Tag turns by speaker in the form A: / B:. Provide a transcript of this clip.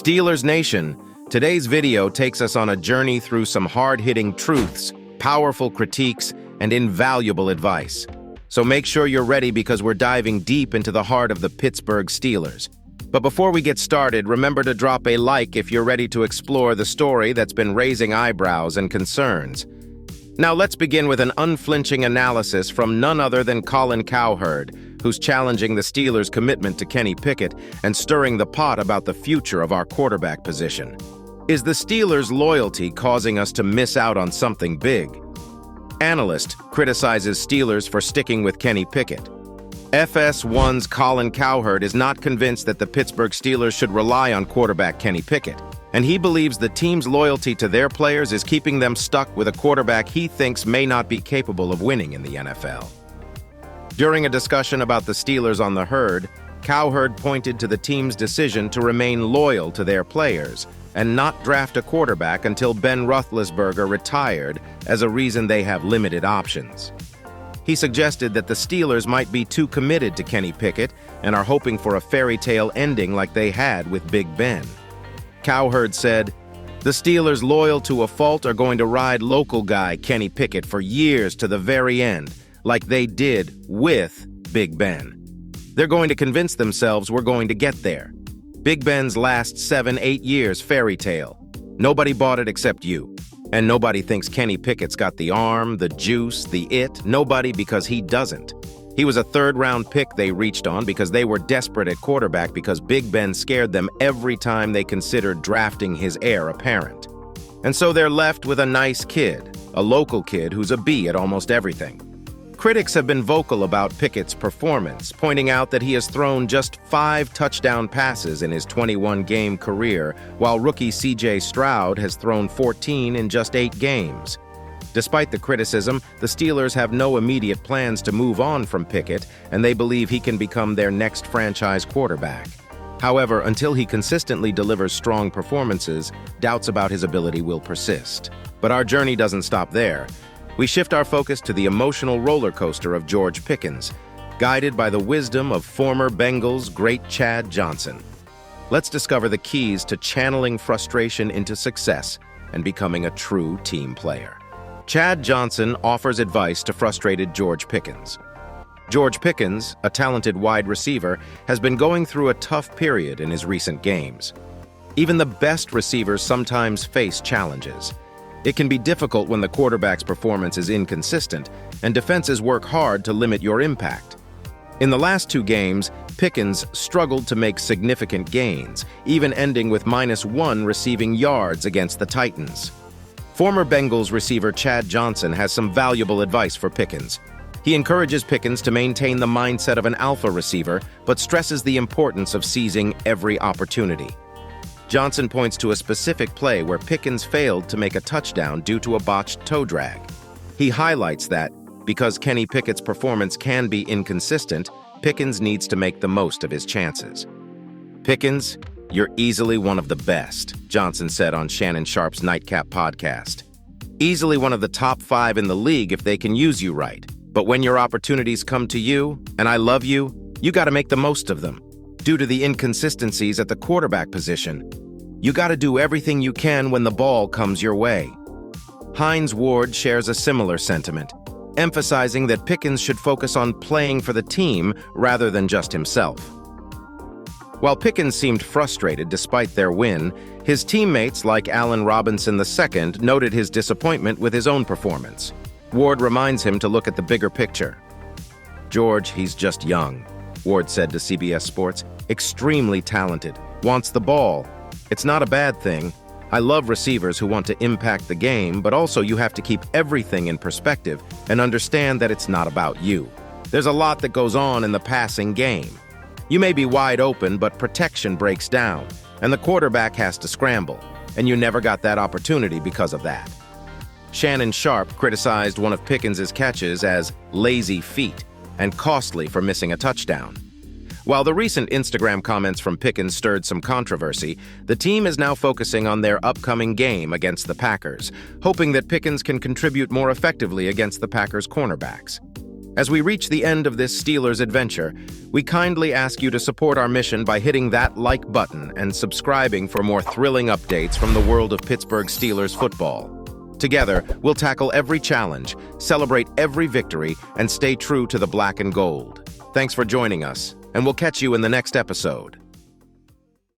A: Steelers Nation, today's video takes us on a journey through some hard-hitting truths, powerful critiques, and invaluable advice. So make sure you're ready because we're diving deep into the heart of the Pittsburgh Steelers. But before we get started, remember to drop a like if you're ready to explore the story that's been raising eyebrows and concerns. Now let's begin with an unflinching analysis from none other than Colin Cowherd, who's challenging the Steelers' commitment to Kenny Pickett and stirring the pot about the future of our quarterback position. Is the Steelers' loyalty causing us to miss out on something big? Analyst criticizes Steelers for sticking with Kenny Pickett. FS1's Colin Cowherd is not convinced that the Pittsburgh Steelers should rely on quarterback Kenny Pickett, and he believes the team's loyalty to their players is keeping them stuck with a quarterback he thinks may not be capable of winning in the NFL. During a discussion about the Steelers on the Herd, Cowherd pointed to the team's decision to remain loyal to their players and not draft a quarterback until Ben Roethlisberger retired as a reason they have limited options. He suggested that the Steelers might be too committed to Kenny Pickett and are hoping for a fairy tale ending like they had with Big Ben. Cowherd said, "The Steelers loyal to a fault are going to ride local guy Kenny Pickett for years to the very end, like they did with Big Ben. They're going to convince themselves we're going to get there. Big Ben's last 7-8 years fairy tale. Nobody bought it except you. And nobody thinks Kenny Pickett's got the arm, the juice, the it. Nobody, because he doesn't. He was a third-round pick they reached on because they were desperate at quarterback because Big Ben scared them every time they considered drafting his heir apparent. And so they're left with a nice kid, a local kid who's a B at almost everything." Critics have been vocal about Pickett's performance, pointing out that he has thrown just 5 touchdown passes in his 21-game career, while rookie C.J. Stroud has thrown 14 in just 8 games. Despite the criticism, the Steelers have no immediate plans to move on from Pickett, and they believe he can become their next franchise quarterback. However, until he consistently delivers strong performances, doubts about his ability will persist. But our journey doesn't stop there. We shift our focus to the emotional roller coaster of George Pickens, guided by the wisdom of former Bengals great Chad Johnson. Let's discover the keys to channeling frustration into success and becoming a true team player. Chad Johnson offers advice to frustrated George Pickens. George Pickens, a talented wide receiver, has been going through a tough period in his recent games. Even the best receivers sometimes face challenges. It can be difficult when the quarterback's performance is inconsistent, and defenses work hard to limit your impact. In the last 2 games, Pickens struggled to make significant gains, even ending with -1 receiving yards against the Titans. Former Bengals receiver Chad Johnson has some valuable advice for Pickens. He encourages Pickens to maintain the mindset of an alpha receiver, but stresses the importance of seizing every opportunity. Johnson points to a specific play where Pickens failed to make a touchdown due to a botched toe drag. He highlights that, because Kenny Pickett's performance can be inconsistent, Pickens needs to make the most of his chances. "Pickens, you're easily one of the best," Johnson said on Shannon Sharpe's Nightcap podcast. "Easily one of the top 5 in the league if they can use you right. But when your opportunities come to you, and I love you, you gotta make the most of them. Due to the inconsistencies at the quarterback position, you gotta do everything you can when the ball comes your way." Hines Ward shares a similar sentiment, emphasizing that Pickens should focus on playing for the team rather than just himself. While Pickens seemed frustrated despite their win, his teammates like Allen Robinson II noted his disappointment with his own performance. Ward reminds him to look at the bigger picture. "George, he's just young," Ward said to CBS Sports. "Extremely talented, wants the ball. It's not a bad thing. I love receivers who want to impact the game, but also you have to keep everything in perspective and understand that it's not about you. There's a lot that goes on in the passing game. You may be wide open, but protection breaks down, and the quarterback has to scramble, and you never got that opportunity because of that." Shannon Sharpe criticized one of Pickens' catches as lazy feet and costly for missing a touchdown. While the recent Instagram comments from Pickens stirred some controversy, the team is now focusing on their upcoming game against the Packers, hoping that Pickens can contribute more effectively against the Packers' cornerbacks. As we reach the end of this Steelers adventure, we kindly ask you to support our mission by hitting that like button and subscribing for more thrilling updates from the world of Pittsburgh Steelers football. Together, we'll tackle every challenge, celebrate every victory, and stay true to the black and gold. Thanks for joining us, and we'll catch you in the next episode.